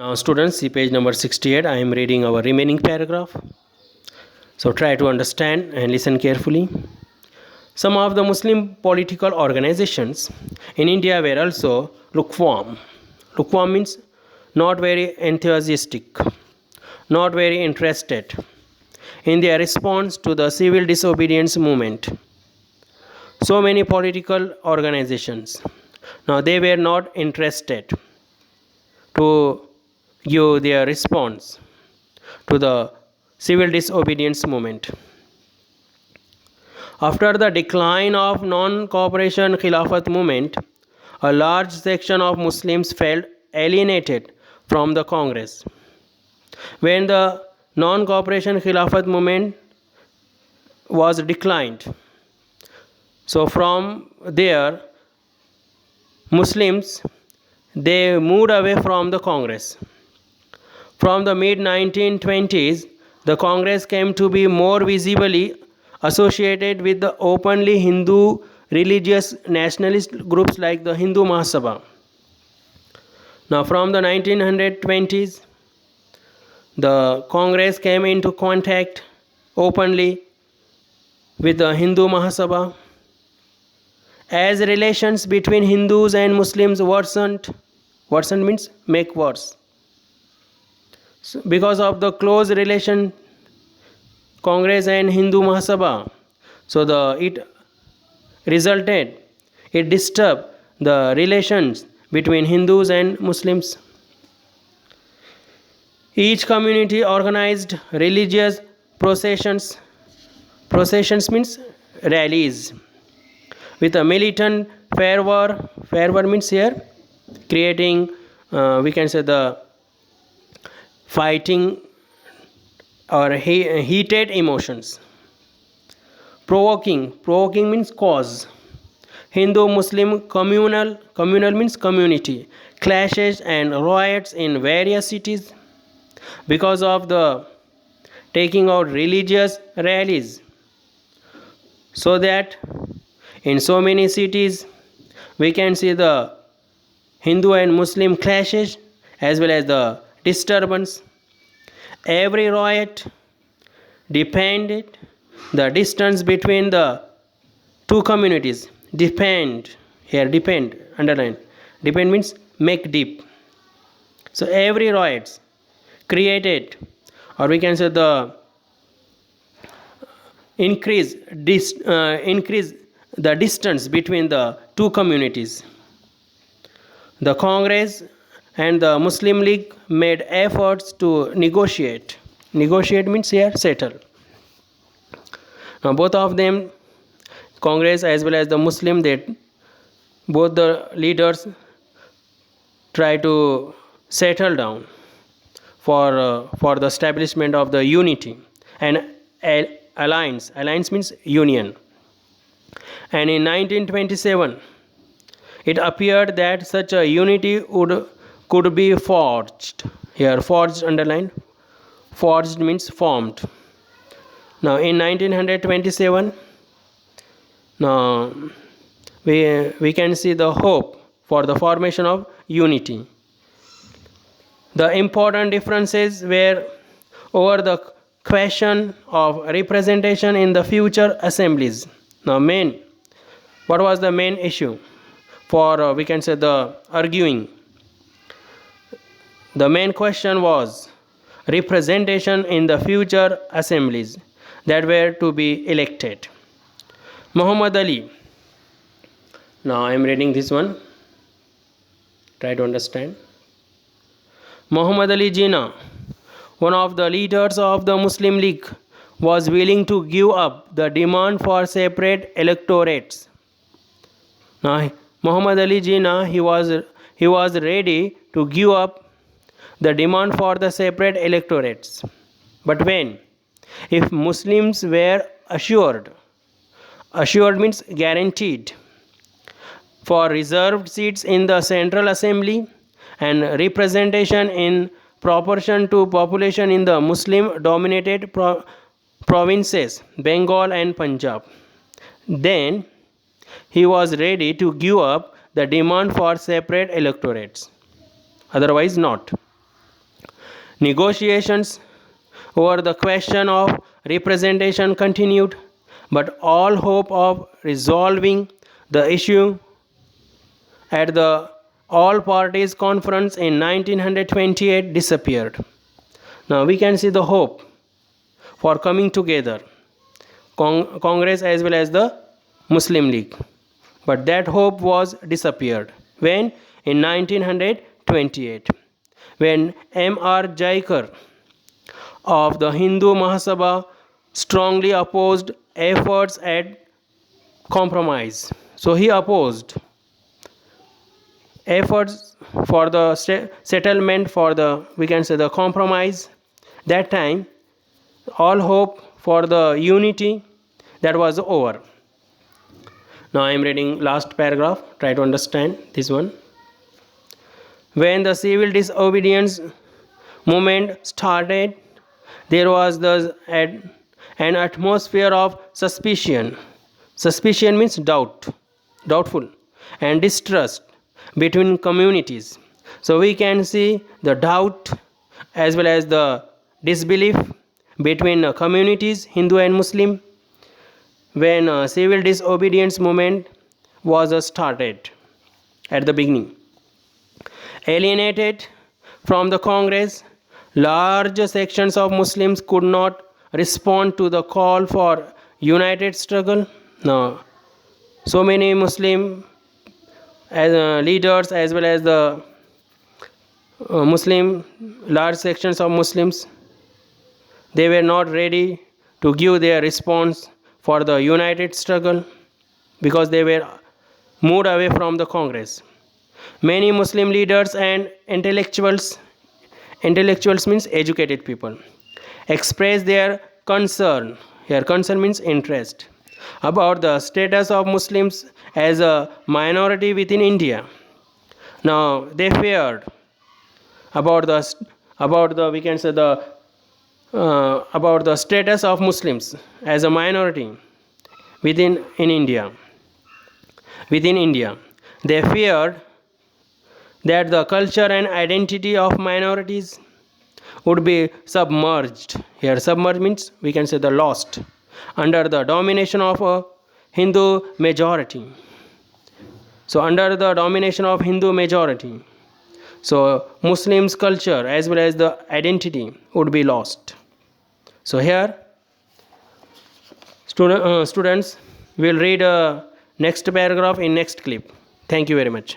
Now students, see page number 68. I am reading our remaining paragraph. So try to understand and listen carefully. Some of the Muslim political organizations in India were also lukewarm. Lukewarm means not very enthusiastic, not very interested in their response to the civil disobedience movement. So many political organizations, now they were not interested to give their response to the civil disobedience movement. After the decline of non-cooperation Khilafat movement, a large section of Muslims felt alienated from the Congress. When the non-cooperation Khilafat movement was declined, so from there, Muslims they moved away from the Congress. From the mid 1920s, the Congress came to be more visibly associated with the openly Hindu religious nationalist groups like the Hindu Mahasabha. Now, from the 1920s, the Congress came into contact openly with the Hindu Mahasabha. As relations between Hindus and Muslims worsened means make worse. So because of the close relation Congress and Hindu Mahasabha, so it disturbed the relations between Hindus and Muslims. Each community organized religious processions. Processions means rallies with a militant fervor. Fervor means here creating, we can say the fighting or heated emotions. Provoking means cause. Hindu-Muslim communal means community. Clashes and riots in various cities because of the taking out religious rallies. So that in so many cities we can see the Hindu and Muslim clashes as well as the disturbance. Every riot depended the distance between the two communities. Depend underline. Depend means make deep. So every riots created, or we can say the increase the distance between the two communities. The Congress and the Muslim League made efforts to negotiate. Negotiate means here settle. Now both of them, Congress as well as the Muslim, both the leaders try to settle down for the establishment of the unity and alliance. Alliance means union. And in 1927, it appeared that such a unity could be forged. Here, forged underline. Forged means formed. Now, in 1927, now we can see the hope for the formation of unity. The important differences were over the question of representation in the future assemblies. Now, what was the main issue for we can say the arguing? The main question was representation in the future assemblies that were to be elected. Muhammad Ali. Now I am reading this one. Try to understand. Muhammad Ali Jinnah, one of the leaders of the Muslim League, was willing to give up the demand for separate electorates. Now Muhammad Ali Jinnah, he was ready to give up the demand for the separate electorates. But when? If Muslims were assured means guaranteed, for reserved seats in the Central Assembly and representation in proportion to population in the Muslim dominated provinces Bengal and Punjab, then he was ready to give up the demand for separate electorates, otherwise not. Negotiations over the question of representation continued, but all hope of resolving the issue at the All Parties Conference in 1928 disappeared. Now we can see the hope for coming together, Congress as well as the Muslim League. But that hope was disappeared. When? In 1928. When M.R. Jaikar of the Hindu Mahasabha strongly opposed efforts at compromise. So he opposed efforts for the settlement, for the, we can say, the compromise. That time all hope for the unity, that was over. Now I am reading last paragraph, try to understand this one. When the civil disobedience movement started, there was an atmosphere of suspicion. Suspicion means doubt, doubtful, and distrust between communities. So we can see the doubt as well as the disbelief between communities, Hindu and Muslim, when civil disobedience movement was started at the beginning. Alienated from the Congress, large sections of Muslims could not respond to the call for united struggle. Now, so many Muslim leaders as well as the Muslim, large sections of Muslims, they were not ready to give their response for the united struggle because they were moved away from the Congress. Many Muslim leaders and intellectuals means educated people, expressed their concern, here concern means interest, about the status of Muslims as a minority within India. Now they feared about the we can say the about the status of Muslims as a minority within India. They feared that the culture and identity of minorities would be submerged. Here submerged means we can say the lost under the domination of a Hindu majority. So under the domination of Hindu majority, so Muslims culture as well as the identity would be lost. So here students will read next paragraph in next clip. Thank you very much.